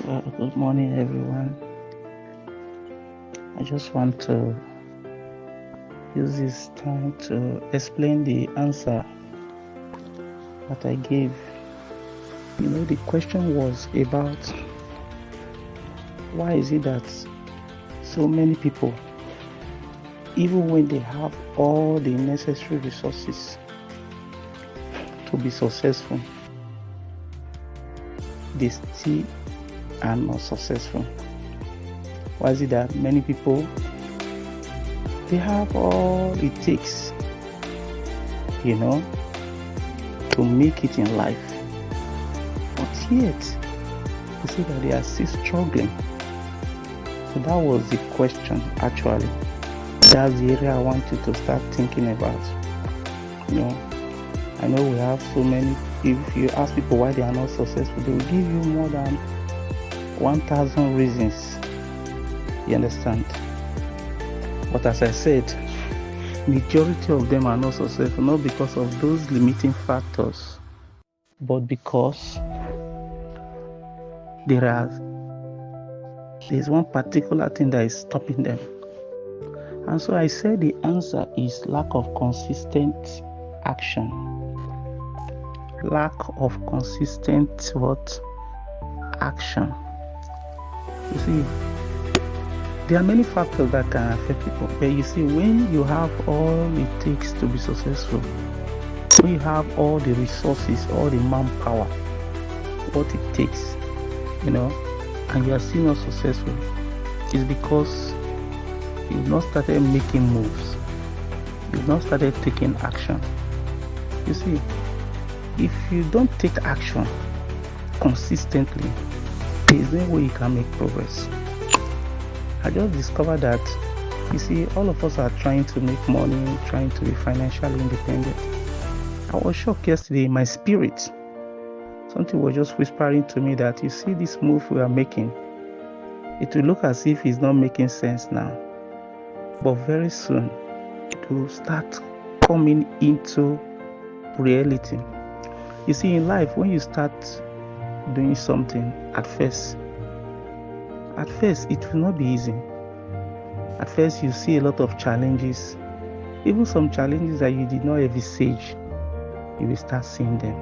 Good morning, everyone. I just want to use this time to explain the answer that I gave. The question was about why is it that so many people, even when they have all the necessary resources to be successful, they still are not successful? Why is it that many people, they have all it takes, to make it in life, but yet you see that they are still struggling? So that was the question, actually. That's the area I want you to start thinking about. I know we have so many. If you ask people why they are not successful, they will give you more than 1,000 reasons. You understand? But as I said, majority of them are not successful, not because of those limiting factors, but because there's one particular thing that is stopping them. And so I said the answer is lack of consistent action. Lack of consistent action. You see, there are many factors that can affect people. But you see, when you have all it takes to be successful, when you have all the resources, all the manpower, what it takes, and you are still not successful, it's because you've not started making moves. You've not started taking action. You see, if you don't take action consistently, there is no way you can make progress. I just discovered that, you see, all of us are trying to make money, trying to be financially independent. I was shocked yesterday in my spirit. Something was just whispering to me that, you see, this move we are making, it will look as if it's not making sense now. But very soon, it will start coming into reality. You see, in life, when you start doing something at first, it will not be easy. At first, you see a lot of challenges. Even some challenges that you did not envisage, you will start seeing them.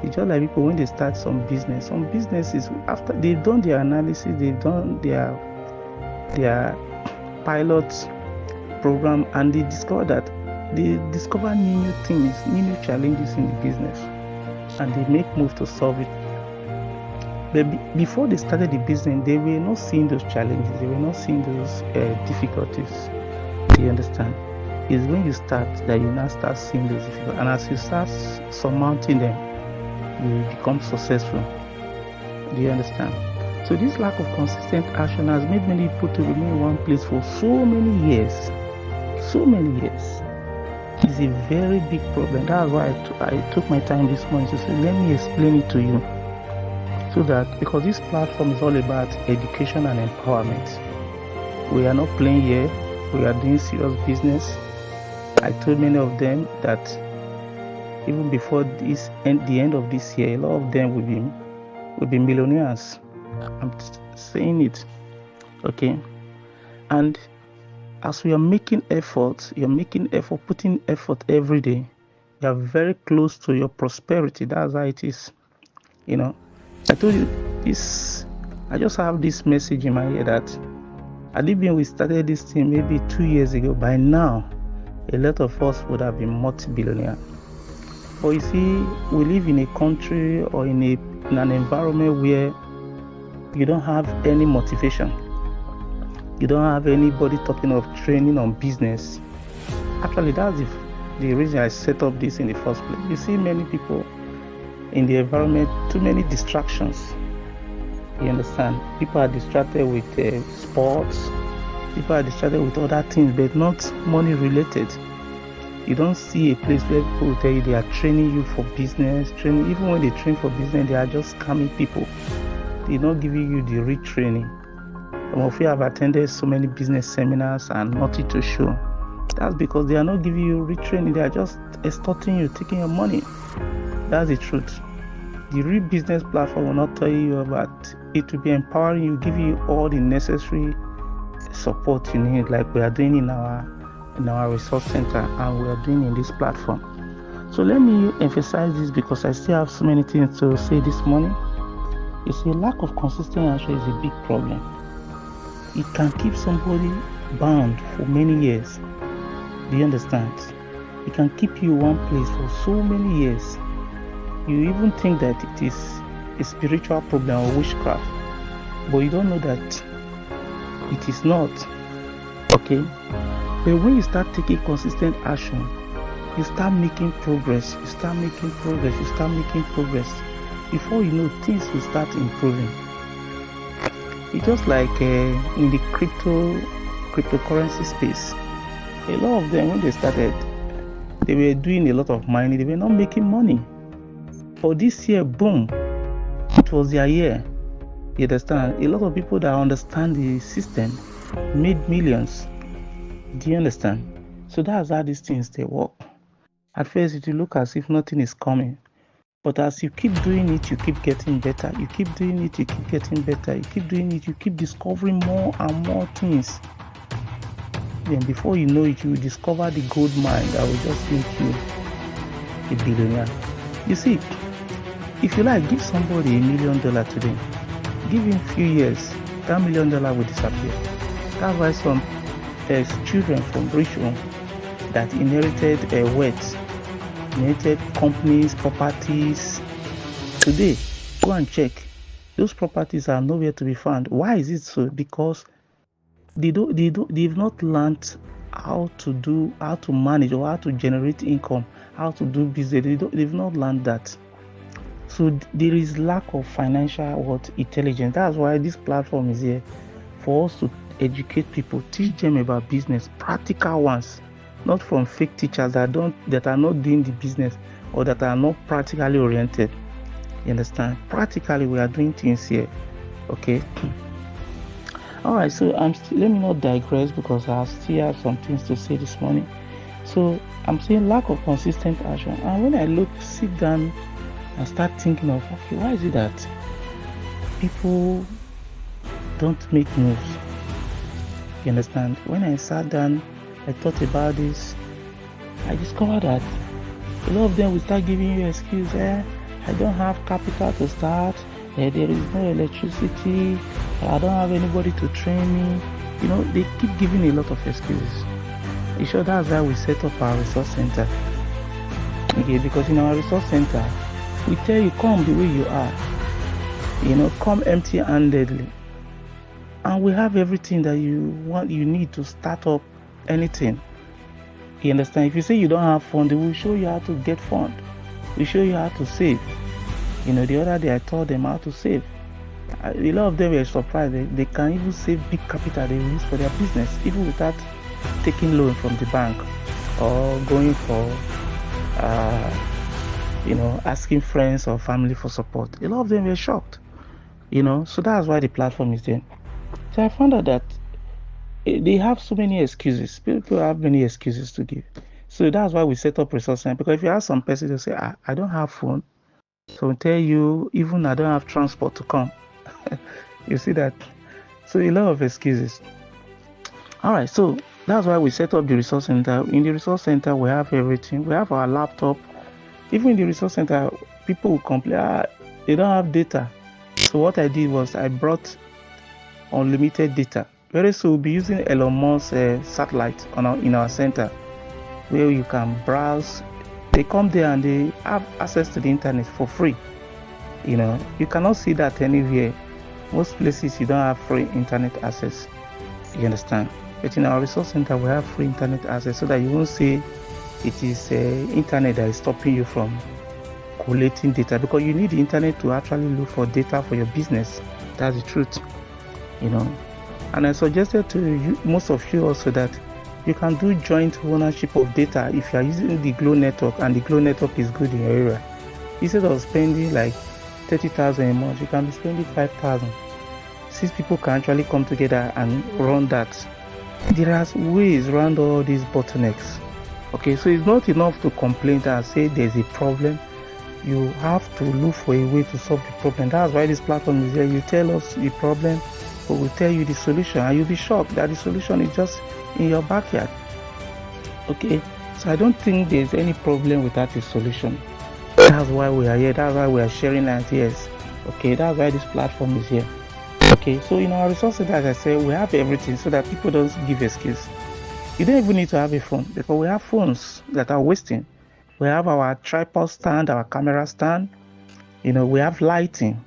It's just like people when they start some business. Some businesses, after they've done their analysis, they've done their pilot program, and they discover new things, new challenges in the business, and they make moves to solve it. But before they started the business, they were not seeing those challenges. They were not seeing those difficulties. Do you understand? It's when you start that you now start seeing those difficulties. And as you start surmounting them, you become successful. Do you understand? So this lack of consistent action has made many people to remain in one place for so many years. So many years. It's a very big problem. That's why I took my time this morning to say, let me explain it to you. So that, because this platform is all about education and empowerment. We are not playing here. We are doing serious business. I told many of them that even before the end of this year, a lot of them will be millionaires. I'm saying it. Okay? And as we are making effort, putting effort every day, you are very close to your prosperity. That's how it is. I told you this, I just have this message in my head that had it been we started this thing maybe 2 years ago, by now, a lot of us would have been multi-billionaire. But you see, we live in a country or in an environment where you don't have any motivation. You don't have anybody talking of training on business. Actually, that's the reason I set up this in the first place. You see many people in the environment, too many distractions. You understand? People are distracted with sports. People are distracted with other things, but not money related. You don't see a place where people will tell you they are training you for business. Even when they train for business, they are just scamming people. They're not giving you the real training. Some of you have attended so many business seminars and nothing to show. That's because they are not giving you real training. They are just extorting you, taking your money. That's the truth. The real business platform will not tell you about it. Will be empowering you, giving you all the necessary support you need, like we are doing in our resource center and we are doing in this platform. So let me emphasize this because I still have so many things to say this morning. You see, lack of consistent answer is a big problem. It can keep somebody bound for many years. Do you understand? It can keep you in one place for so many years. You even think that it is a spiritual problem or witchcraft, but you don't know that it is not. Okay? But when you start taking consistent action, you start making progress. Before you know, things will start improving. It's just like in the cryptocurrency space. A lot of them, when they started, they were doing a lot of mining. They were not making money. For this year, boom, it was their year. You understand? A lot of people that understand the system made millions. Do you understand? So that's how these things they work. At first, it will look as if nothing is coming. But as you keep doing it, you keep getting better. You keep doing it, you keep getting better. You keep doing it, you keep discovering more and more things. Then before you know it, you will discover the gold mine that will just make you a billionaire. You see, if you like, give somebody $1 million today. Give him a few years, that $1 million will disappear. That's why some children from rich homes that inherited wealth, inherited companies, properties, today, go and check. Those properties are nowhere to be found. Why is it so? Because they've not learned how to manage or how to generate income, how to do business. They've not learned that. So there is lack of financial intelligence. That's why this platform is here, for us to educate people, teach them about business, practical ones, not from fake teachers that are not doing the business or that are not practically oriented. You understand? Practically, we are doing things here. Okay. All right. So let me not digress because I still have some things to say this morning. So I'm saying lack of consistent action. And when I sit down and start thinking of, okay, why is it that people don't make moves? You understand? When I sat down, I thought about this, I discovered that a lot of them will start giving you excuse. I don't have capital to start. There is no electricity. I don't have anybody to train me. You know, they keep giving a lot of excuses. You sure that's why we set up our resource center? Okay, because in our resource center, we tell you, come the way you are. You know, come empty-handedly. And we have everything that you need to start up anything. You understand? If you say you don't have fund, they will show you how to get fund. We show you how to save. You know, the other day I taught them how to save. A lot of them were surprised. They can even save big capital they use for their business, even without taking loan from the bank or going for, asking friends or family for support. A lot of them were shocked. You know, so that's why the platform is there. So I found out that they have so many excuses. People have many excuses to give. So that's why we set up resource center. Because if you ask some person, they'll say, I don't have phone. So I'll tell you, even I don't have transport to come. You see that? So a lot of excuses. All right, so that's why we set up the resource center. In the resource center, we have everything. We have our laptop. Even in the resource center, people will complain, they don't have data. So what I did was I brought unlimited data. Very soon we'll be using Elon Musk's satellite in our center, where you can browse. They come there and they have access to the internet for free. You know, you cannot see that anywhere. Most places you don't have free internet access. You understand? But in our resource center, we have free internet access so that you won't say it is internet that is stopping you from collating data, because you need the internet to actually look for data for your business. That's the truth. You know, and I suggested to you, most of you also, that you can do joint ownership of data if you are using the 𝐸 network and the 𝐸 network is good in your area. Instead of spending like 30,000 a month, you can be spending 5,000. 6 people can actually come together and run that. There are ways around all these bottlenecks. Okay, so it's not enough to complain and say there's a problem. you have to look for a way to solve the problem. That's why this platform is here. You tell us the problem, but we'll tell you the solution, and you'll be shocked that the solution is just in your backyard. Okay, so I don't think there's any problem without a solution. That's why we are here. That's why we are sharing ideas. Okay, that's why this platform is here. Okay, so in our resources, as I said, we have everything so that people don't give excuse. You don't even need to have a phone, because we have phones that are wasting. We have our tripod stand, our camera stand. We have lighting.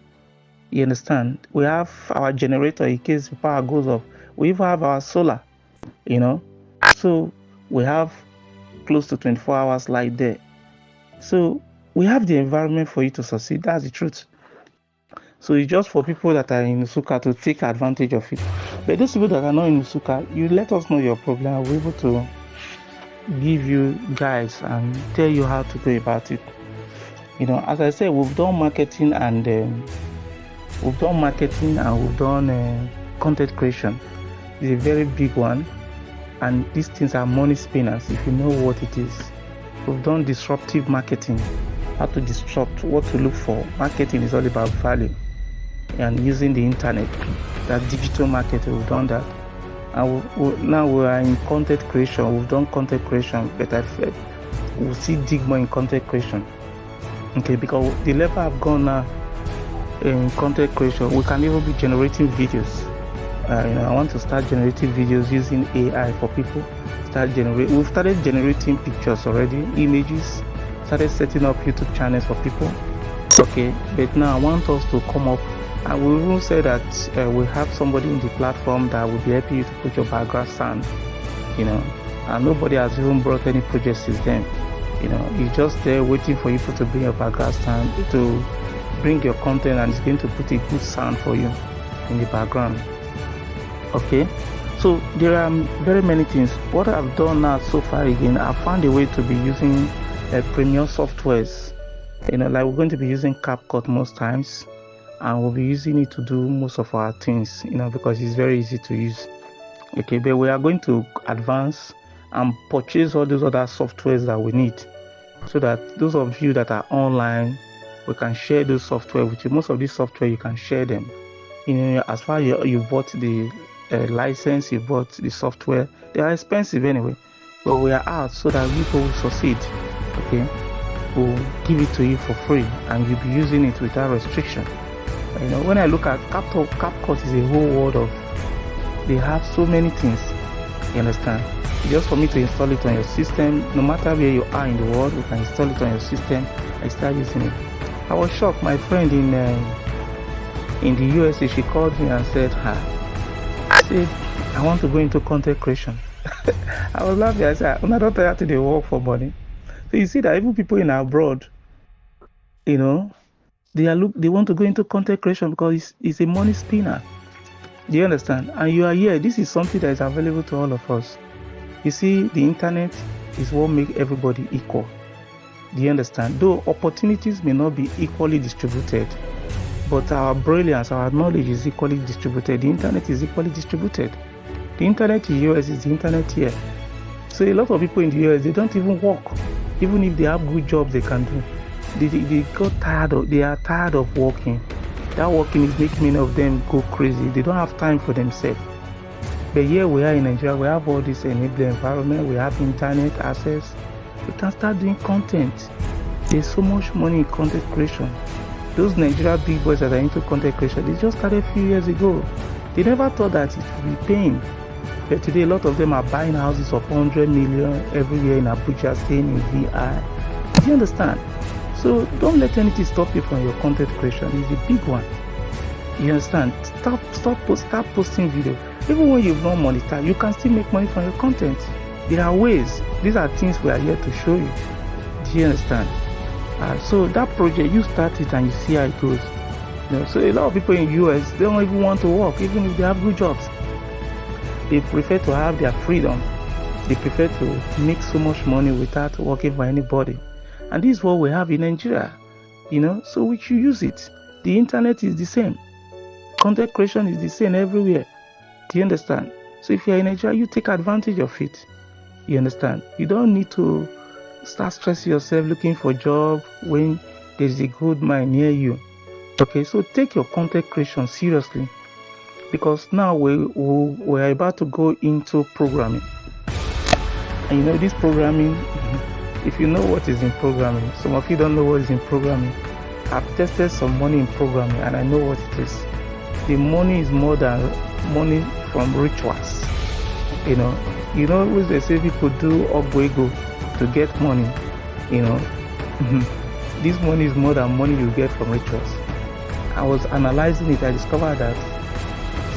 You understand? We have our generator in case the power goes off. We even have our solar. So we have close to 24 hours light there. So we have the environment for you to succeed. That's the truth. So it's just for people that are in Nsukka to take advantage of it. But those people that are not in Nsukka, you let us know your problem. We're able to give you guides and tell you how to go about it. As I said, we've done marketing and we've done content creation. It's a very big one, and these things are money spinners if you know what it is. We've done disruptive marketing, how to disrupt, what to look for. Marketing is all about value and using the internet. That digital marketing, we've done that. And now we are in content creation. We've done content creation, but I feel we'll still dig more in content creation. Okay, because the level I've gone now in content creation, we can even be generating videos. I want to start generating videos using AI for people. We've started generating pictures already, images. Started setting up YouTube channels for people. Okay, but now I want us to come up, and we will say that we have somebody in the platform that will be helping you to put your background sound. And nobody has even brought any projects since then. It's just there waiting for you to bring your background sound, to bring your content, and it's going to put a good sound for you in the background. Okay, so there are very many things. What I've done now so far, again, I found a way to be using premium softwares. Like we're going to be using 𝐜𝐴 most times, and we'll be using it to do most of our things, because it's very easy to use. Okay, but we are going to advance and purchase all those other softwares that we need, so that those of you that are online, we can share those software with you. Most of these software, you can share them. As far as you bought the license, you bought the software, they are expensive anyway, but we are out so that people will succeed. Okay, we'll give it to you for free, and you'll be using it without restriction. When I look at 𝐜𝐴 is a whole world of, they have so many things. You understand? Just for me to install it on your system, no matter where you are in the world, you can install it on your system and start using it. I was shocked. My friend in the USA, she called me and said, I said, I want to go into content creation. I was laughing. I said, I don't have to work for money. So you see that even people in abroad, they want to go into content creation because it's a money spinner. Do you understand? And you are here. This is something that is available to all of us. You see, the internet is what makes everybody equal. Do you understand? Though opportunities may not be equally distributed, but our brilliance, our knowledge is equally distributed. The internet is equally distributed. The internet in the US is the internet here. So a lot of people in the US, they don't even work. Even if they have good jobs they can do. They are tired of working. That working is making many of them go crazy. They don't have time for themselves. But here we are in Nigeria, we have all this enabling environment, we have internet access. We can start doing content. There's so much money in content creation. Those Nigeria big boys that are into content creation, they just started a few years ago. They never thought that it would be paying. But today a lot of them are buying houses of 100 million every year in Abuja, staying in VI. Do you understand? So don't let anything stop you from your content creation. It's a big one. You understand? Start posting video. Even when you've not monetized, you can still make money from your content. There are ways. These are things we are here to show you. Do you understand? So that project, you start it and you see how it goes. So a lot of people in US, they don't even want to work, even if they have good jobs. They prefer to have their freedom. They prefer to make so much money without working for anybody. And this is what we have in Nigeria. So we should use it. The internet is the same. Content creation is the same everywhere. Do you understand? So if you're in Nigeria, you take advantage of it. You understand? You don't need to start stressing yourself looking for a job when there's a gold mine near you. Okay, so take your content creation seriously, because now we're about to go into programming. And this programming, if you know what is in programming, some of you don't know what is in programming. I've tested some money in programming and I know what it is. The money is more than money from rituals. Always they say people do 𝐦𝐚𝐬𝐲𝐞 to get money. This money is more than money you get from rituals. I was analyzing it. I discovered that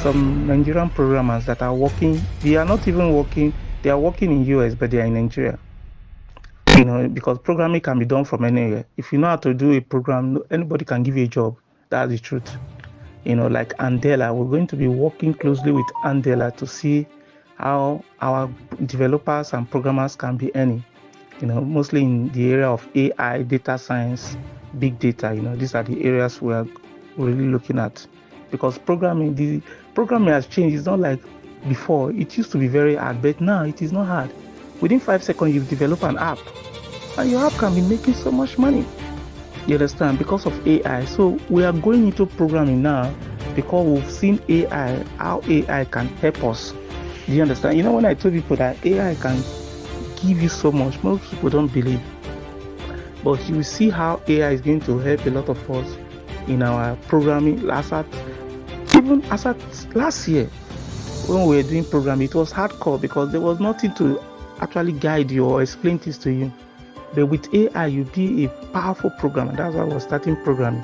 some Nigerian programmers that are working, they are not even working, they are working in US, but they are in Nigeria. Because programming can be done from anywhere. If you know how to do a program, anybody can give you a job. That's the truth. Like Andela, we're going to be working closely with Andela to see how our developers and programmers can be earning. Mostly in the area of AI, data science, big data. These are the areas we are really looking at. Because the programming has changed. It's not like before. It used to be very hard, but now it is not hard. Within 5 seconds, you've developed an app, and your app can be making so much money. You understand? Because of AI. So we are going into programming now because we've seen AI, how AI can help us. Do you understand? When I told people that AI can give you so much, most people don't believe. But you will see how AI is going to help a lot of us in our programming. Even as at last year, when we were doing programming, it was hardcore because there was nothing to actually guide you or explain things to you. But with AI, you'll be a powerful programmer. That's why I was starting programming.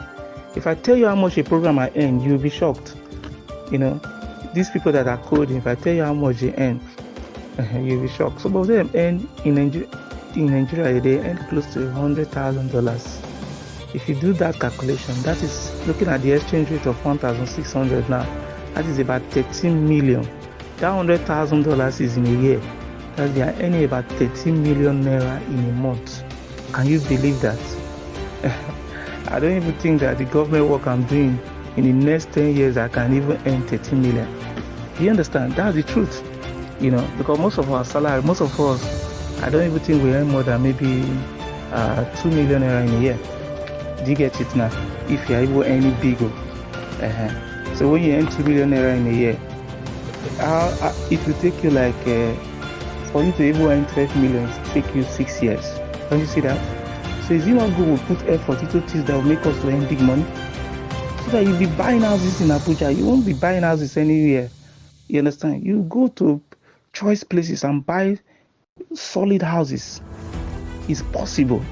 If I tell you how much a programmer earns, you'll be shocked. These people that are coding, if I tell you how much they earn, you'll be shocked. Some of them earn in Nigeria, they earn close to $100,000. If you do that calculation, that is looking at the exchange rate of 1,600 now. That is about 13 million. That $100,000 is in a year. That they are earning about 13 million naira in a month. Can you believe that? I don't even think that the government work I'm doing in the next 10 years I can even earn 13 million. Do you understand? That's the truth. Because most of our salary, most of us, I don't even think we earn more than maybe 2 million naira in a year. Do you get it now? If you're able any bigger. So when you earn 2 million naira in a year, it will take you like for you to able earn 12 million, it will take you 6 years. Don't you see that? So is it not good we put effort into things that will make us to earn big money? So that you'll be buying houses in Abuja, you won't be buying houses anywhere. You understand? You go to choice places and buy solid houses. It's possible.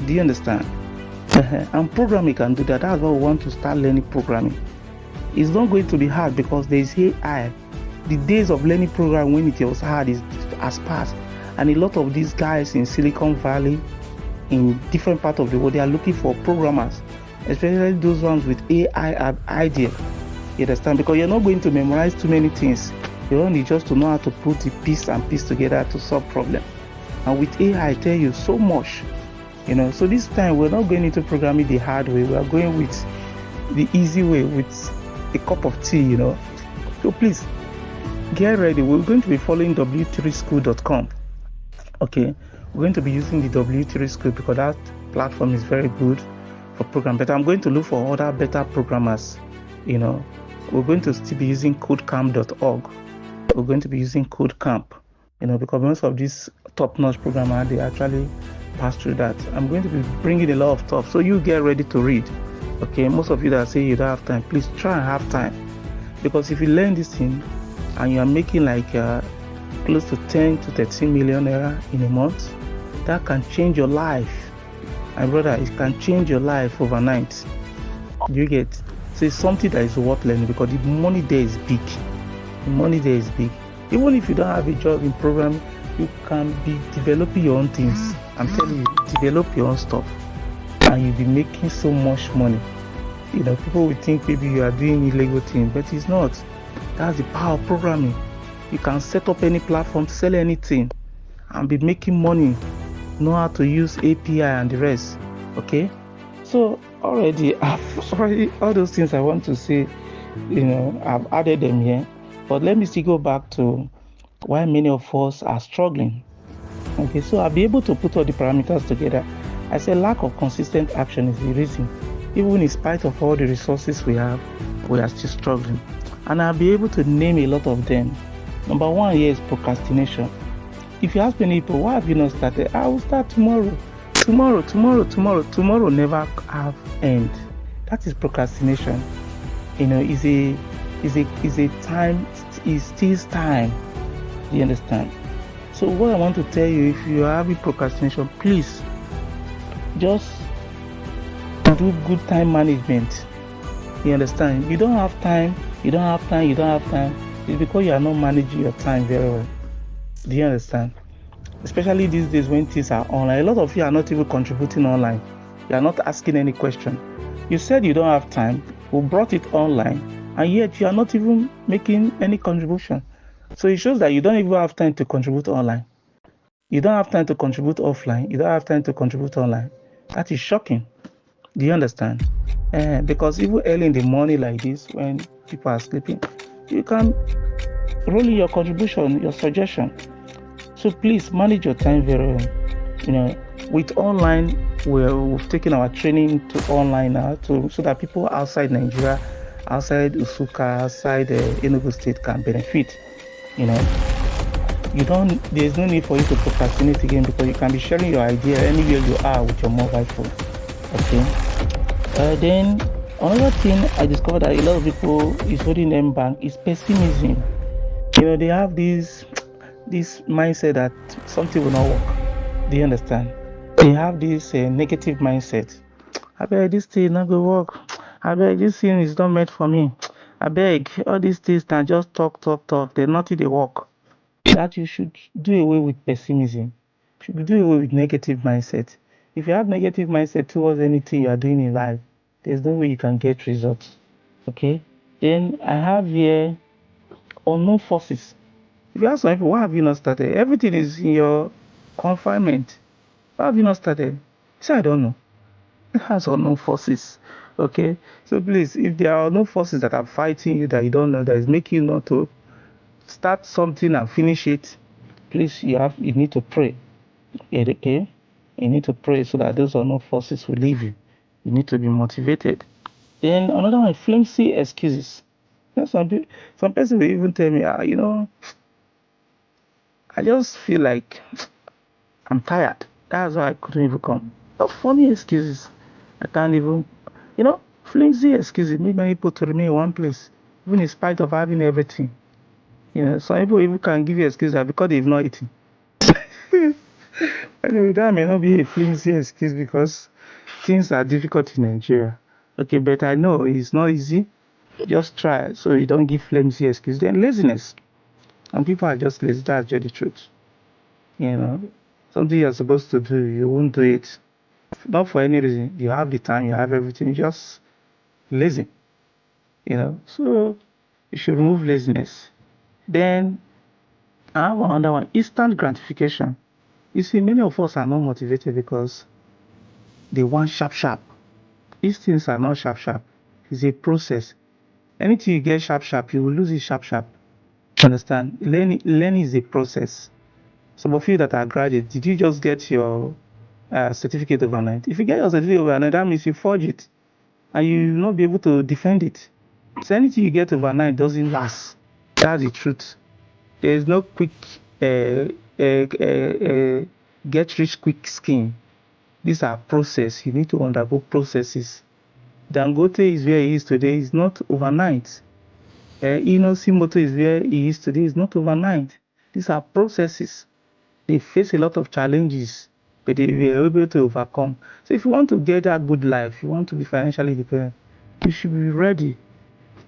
Do you understand? And programming can do that. That's why we want to start learning programming. It's not going to be hard because there is AI. The days of learning programming when it was hard has passed. And a lot of these guys in Silicon Valley, in different parts of the world, they are looking for programmers, especially those ones with AI idea. You understand? Because you're not going to memorize too many things. You only just to know how to put the piece together to solve problems. And with AI, I tell you so much. So this time we're not going into programming the hard way. We are going with the easy way, with a cup of tea. So please get ready. We're going to be following 𝑤3school.com. Okay, we're going to be using the 𝑤3 School because that platform is very good for program. But I'm going to look for other better programmers. We're going to still be using codecamp.org. We're going to be using Codecamp. Because most of these top-notch programmers, they actually pass through that. I'm going to be bringing a lot of stuff, so you get ready to read. Okay, most of you that say you don't have time, please try and have time, because if you learn this thing and you are making like close to 10 to 13 million naira in a month, that can change your life. My brother, it can change your life overnight. Do you get? So it's something that is worth learning because the money there is big. The money there is big. Even if you don't have a job in programming, you can be developing your own things. I'm telling you, develop your own stuff and you'll be making so much money. People will think maybe you are doing illegal things, but it's not. That's the power of programming. You can set up any platform, sell anything and be making money. Know how to use API and the rest. Okay? So already all those things I want to say, I've added them here. But let me still go back to why many of us are struggling. Okay, so I'll be able to put all the parameters together I say lack of consistent action is the reason. Even in spite of all the resources we have, we are still struggling. And I'll be able to name a lot of them. Number one here is procrastination. If you ask many people, why have you not started? I will start tomorrow. Tomorrow never have end. That is procrastination. Is a time, it steals time. Do you understand? So what I want to tell you, if you are having procrastination, please just do good time management. You understand? You don't have time. It's because you are not managing your time very well. Do you understand? Especially these days when things are online. A lot of you are not even contributing online. You are not asking any question. You said you don't have time. We brought it online, and yet you are not even making any contribution. So it shows that you don't even have time to contribute online. You don't have time to contribute offline. You don't have time to contribute online. That is shocking. Do you understand? Because even early in the morning like this, when people are sleeping, you can roll in your contribution, your suggestion. So please manage your time very well. With online, we've taken our training to online now, so that people outside Nigeria, outside Nsukka, outside Enugu State can benefit. There's no need for you to procrastinate again, because you can be sharing your idea anywhere you are with your mobile phone. Okay. Then another thing I discovered that a lot of people is holding them back is pessimism. They have this mindset that something will not work. Do you understand? They have this negative mindset. I beg, this thing not going to work. I beg, this thing is not meant for me. I beg, all these things can just talk. They're not in the work. That you should do away with pessimism. You should do away with negative mindset. If you have negative mindset towards anything you are doing in life, there's no way you can get results. Okay? Then I have here unknown forces. If you ask some people, why have you not started? Everything is in your confinement. Why have you not started? Say, I don't know. It has unknown forces. Okay? So please, if there are unknown forces that are fighting you that you don't know, that is making you not to start something and finish it, please, you need to pray. Okay? You need to pray so that those unknown forces will leave you. You need to be motivated. Then another one, flimsy excuses. Some person will even tell me, I just feel like I'm tired. That's why I couldn't even come. But funny excuses. I can't even, flimsy excuses make many people to remain in one place, even in spite of having everything. Some people even can give you excuses because they've not eaten. Anyway, that may not be a flimsy excuse because things are difficult in Nigeria. Okay, but I know it's not easy. Just try so you don't give flimsy excuse. Then laziness. And people are just lazy. That's just the truth. Something you're supposed to do, you won't do it. Not for any reason. You have the time, you have everything. You're just lazy. So you should remove laziness. Then I have another one, instant gratification. You see, many of us are not motivated because they want sharp. These things are not sharp. It's a process. Anything you get sharp, you will lose it sharp. Understand? Learning is a process. Some of you that are graduates, did you just get your certificate overnight? If you get your certificate overnight, that means you forge it and you will not be able to defend it. So anything you get overnight doesn't last. That's the truth. There is no quick get rich quick scheme. These are process. You need to undergo processes. Dangote is where he is today. It's not overnight. Inosi Motor is where he is today. It's not overnight. These are processes. They face a lot of challenges, but they were able to overcome. So if you want to get that good life, you want to be financially independent, you should be ready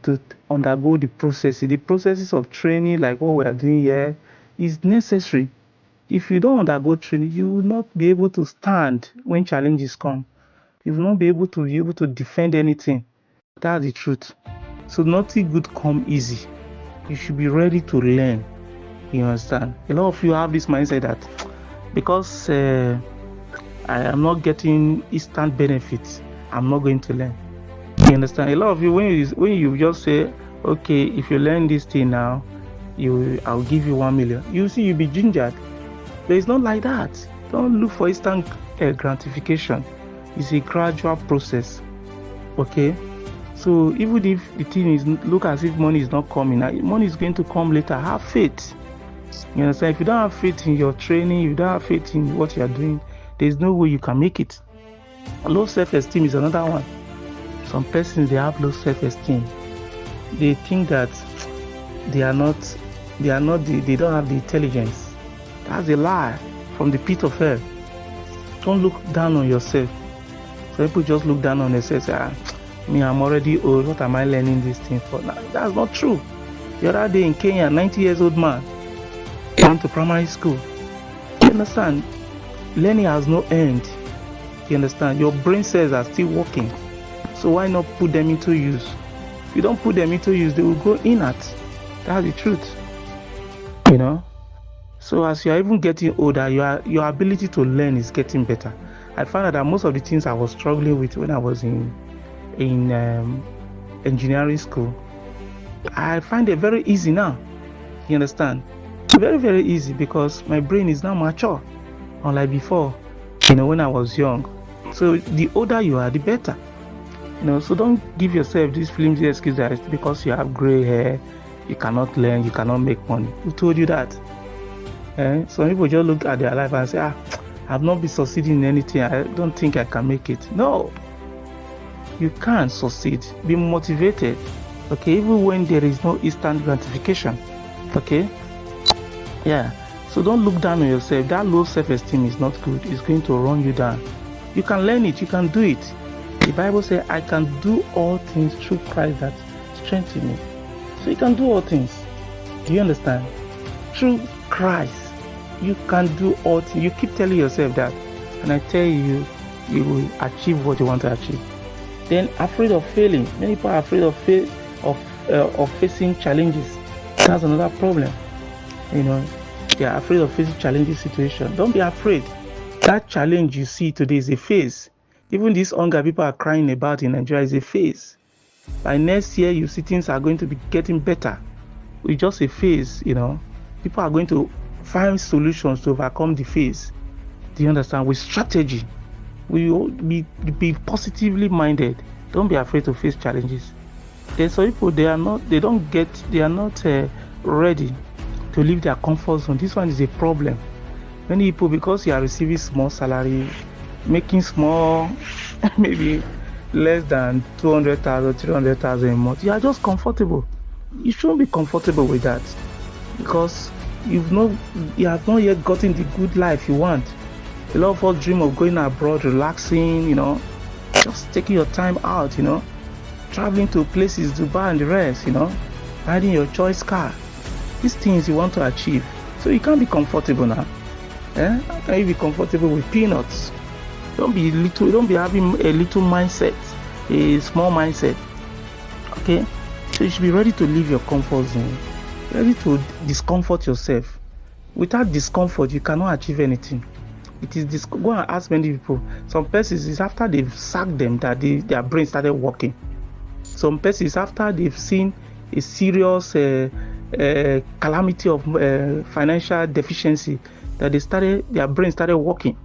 to undergo the processes. The processes of training, like what we are doing here, is necessary. If you don't undergo training, you will not be able to stand when challenges come. You will not be able to defend anything. That's the truth. So nothing good come easy. You should be ready to learn. You understand? A lot of you have this mindset that because I am not getting instant benefits, I'm not going to learn. You understand? A lot of you, when you just say, okay, if you learn this thing now, I'll give you 1 million. You see, you'll be gingered. But it's not like that. Don't look for instant gratification. It's a gradual process. Okay, so even if the thing is look as if money is not coming, money is going to come later. Have faith. You understand? If you don't have faith in your training, you don't have faith in what you are doing, there's no way you can make it. Low self-esteem is another one. Some persons, they have low self-esteem. They think that they don't have the intelligence. That's a lie from the pit of hell. Don't look down on yourself. So people just look down on themselves and say, me, I'm already old, what am I learning this thing for? Now, that's not true. The other day in Kenya, 90-year-old man went to primary school. You understand? Learning has no end. You understand? Your brain cells are still working. So why not put them into use? If you don't put them into use, they will go inert. That's the truth. You know? So as you are even getting older, your ability to learn is getting better. I found that most of the things I was struggling with when I was in engineering school, I find it very easy now. You understand? Very, very easy, because my brain is now mature, unlike before, when I was young. So the older you are, the better. So don't give yourself this flimsy excuse that because you have gray hair, you cannot learn, you cannot make money. Who told you that? Some people just look at their life and say, I've not been succeeding in anything, I don't think I can make it. No, you can succeed. Be motivated. Okay, even when there is no instant gratification. Okay, yeah. So don't look down on yourself. That low self-esteem is not good. It's going to run you down. You can learn it. You can do it. The Bible says, I can do all things through Christ that strengthens me. So you can do all things. Do you understand? Through Christ, you can do all things. You keep telling yourself that, and I tell you, you will achieve what you want to achieve. Then afraid of failing. Many people are afraid of facing challenges. That's another problem. They are afraid of facing challenging situations. Don't be afraid. That challenge you see today is a phase. Even this hunger people are crying about in Nigeria is a phase. By next year, you see things are going to be getting better. It's just a phase, People are going to find solutions to overcome the phase. Do you understand? With strategy. We will be positively minded. Don't be afraid to face challenges. There's some people, they are not ready to leave their comfort zone. This one is a problem. Many people, because you are receiving small salary, making small, maybe less than 200,000, 300,000 a month, you are just comfortable. You shouldn't be comfortable with that, because you have not yet gotten the good life you want. A lot of us dream of going abroad, relaxing, just taking your time out, traveling to places, Dubai and the rest, riding your choice car. These things you want to achieve. So you can't be comfortable now. How can you be comfortable with peanuts? Don't be having a little mindset, a small mindset. Okay? So you should be ready to leave your comfort zone, ready to discomfort yourself. Without discomfort, you cannot achieve anything. It is go and ask many people. Some persons, it's after they've sacked them that their brain started working. Some persons, after they've seen a serious calamity of financial deficiency, that their brain started working.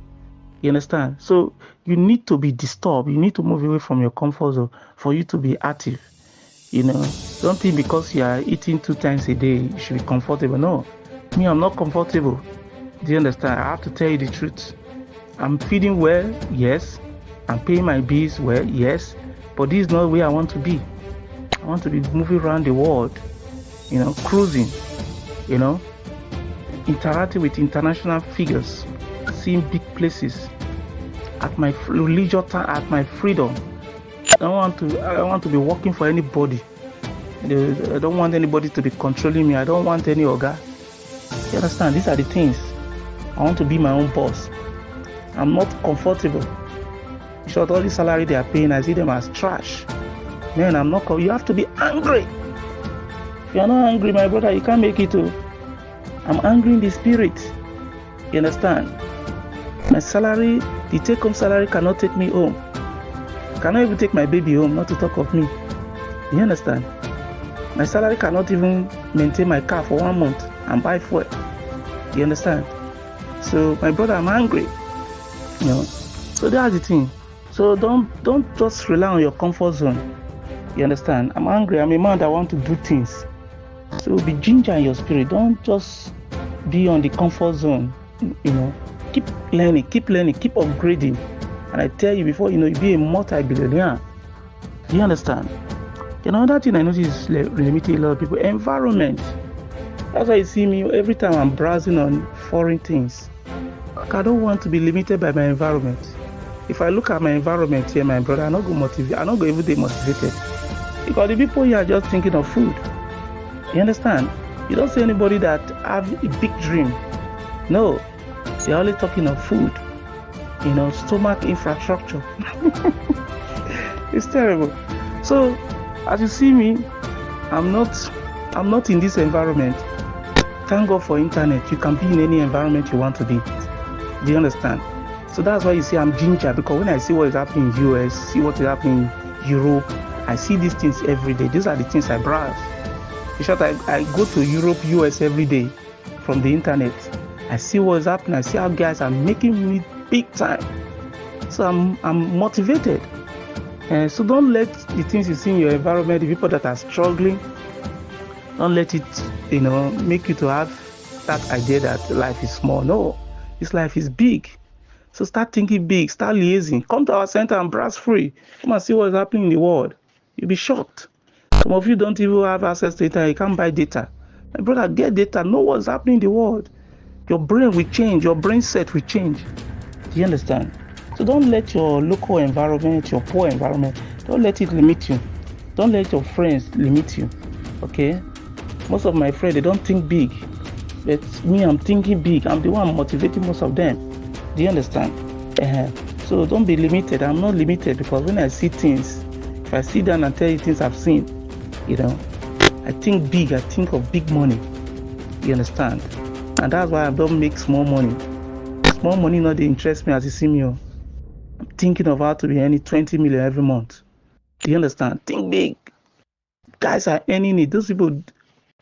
You understand? So you need to be disturbed. You need to move away from your comfort zone for you to be active. Don't think because you are eating 2 times a day, you should be comfortable. No, me, I'm not comfortable. Do you understand? I have to tell you the truth. I'm feeding well, yes. I'm paying my bills well, yes. But this is not where I want to be. I want to be moving around the world, cruising, interacting with international figures, seeing big places at my leisure time, at my freedom. I don't want to be working for anybody. I don't want anybody to be controlling me. I don't want any oga. You understand? These are the things. I want to be my own boss. I'm not comfortable. In short, all the salary they are paying, I see them as trash. Man, I'm not. You have to be angry. If you are not angry, my brother, you can't make it too. I'm angry in the spirit. You understand? My salary, the take-home salary cannot take me home. Cannot even take my baby home, not to talk of me. You understand? My salary cannot even maintain my car for 1 month and buy fuel. You understand? So, my brother, I'm angry. So that's the thing. So don't just rely on your comfort zone. You understand? I'm angry. I'm a man that want to do things. So be ginger in your spirit. Don't just be on the comfort zone. Keep learning, keep upgrading. And I tell you, before you be a multi-billionaire. Do you understand? Another thing I notice is limiting a lot of people. Environment. That's why you see me every time I'm browsing on foreign things. I don't want to be limited by my environment. If I look at my environment here, my brother, I'm not going to every day motivated. Because the people here are just thinking of food. You understand? You don't see anybody that have a big dream. No. They're only talking of food. Stomach infrastructure. It's terrible. So, as you see me, I'm not in this environment. Thank God for internet. You can be in any environment you want to be. Do you understand? So that's why you see I'm ginger, because when I see what is happening in US, see what is happening in Europe, I see these things every day. These are the things I browse. In short, I go to Europe, US every day from the internet. I see what is happening. I see how guys are making me big time. So I'm motivated. So don't let the things you see in your environment, the people that are struggling, don't let it, make you to have that idea that life is small. No, this life is big. So start thinking big, start liaising. Come to our center and browse free. Come and see what is happening in the world. You'll be shocked. Some of you don't even have access to internet. You can't buy data. My brother, get data. Know what's happening in the world. Your brain will change. Your brain set will change. Do you understand? So don't let your local environment, your poor environment, don't let it limit you. Don't let your friends limit you. Okay? Most of my friends, they don't think big. But me, I'm thinking big. I'm the one motivating most of them. Do you understand? So don't be limited. I'm not limited, because when I see things, if I sit down and tell you things I've seen, I think big. I think of big money. You understand? And that's why I don't make small money. Small money not interest me as you see me. I'm thinking of how to be earning 20 million every month. Do you understand? Think big. Guys are earning it. Those people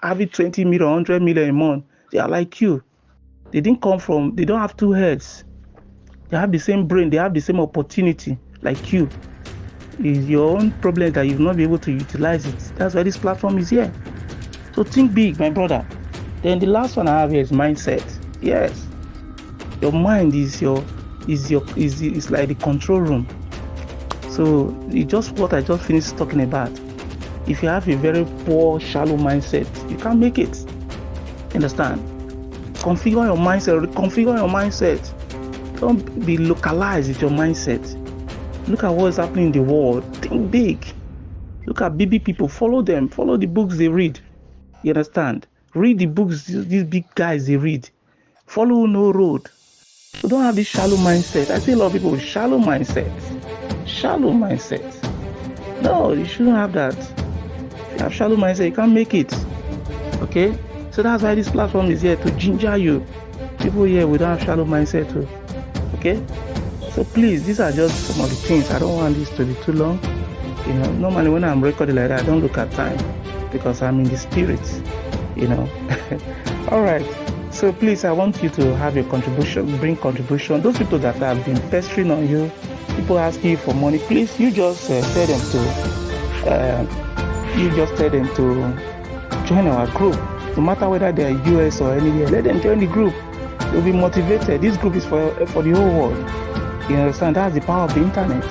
having 20 million, 100 million a month, they are like you. They don't have two heads. They have the same brain. They have the same opportunity like you. It's your own problem that you've not been able to utilize it. That's why this platform is here. So think big, my brother. Then the last one I have here is mindset. Yes. Your mind is like the control room. So it's just what I just finished talking about. If you have a very poor, shallow mindset, you can't make it. Understand? Configure your mindset. Don't be localized with your mindset. Look at what is happening in the world. Think big. Look at BB people. Follow them. Follow the books they read. You understand? Read the books these big guys they read. Follow no road. So don't have this shallow mindset. I see a lot of people with shallow mindset. No, you shouldn't have that. If you have shallow mindset, you can't make it. Okay? So that's why this platform is here, to ginger you. People here, we don't have shallow mindset too. Okay? So please, these are just some of the things. I don't want this to be too long. Normally when I'm recording like that, I don't look at time, because I'm in the spirit. All right. So please, I want you to have your contribution, bring contribution. Those people that have been pestering on you, people asking you for money, please, you just tell them to join our group. No matter whether they are US or anywhere, let them join the group. They'll be motivated. This group is for the whole world. You understand? That's the power of the internet.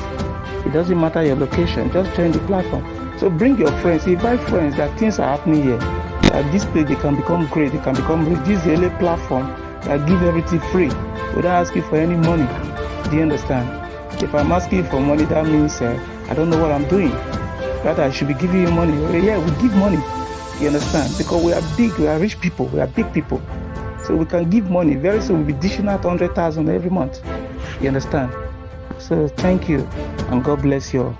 It doesn't matter your location. Just join the platform. So bring your friends. Invite friends that things are happening here. At this place, they can become great. They can become rich. This is the only platform that give everything free without asking for any money. Do you understand? If I'm asking for money, that means I don't know what I'm doing. Rather, I should be giving you money. Yeah, we give money. You understand? Because we are big. We are rich people. We are big people. So we can give money. Very soon we'll be dishing out 100,000 every month. You understand? So thank you, and God bless you all.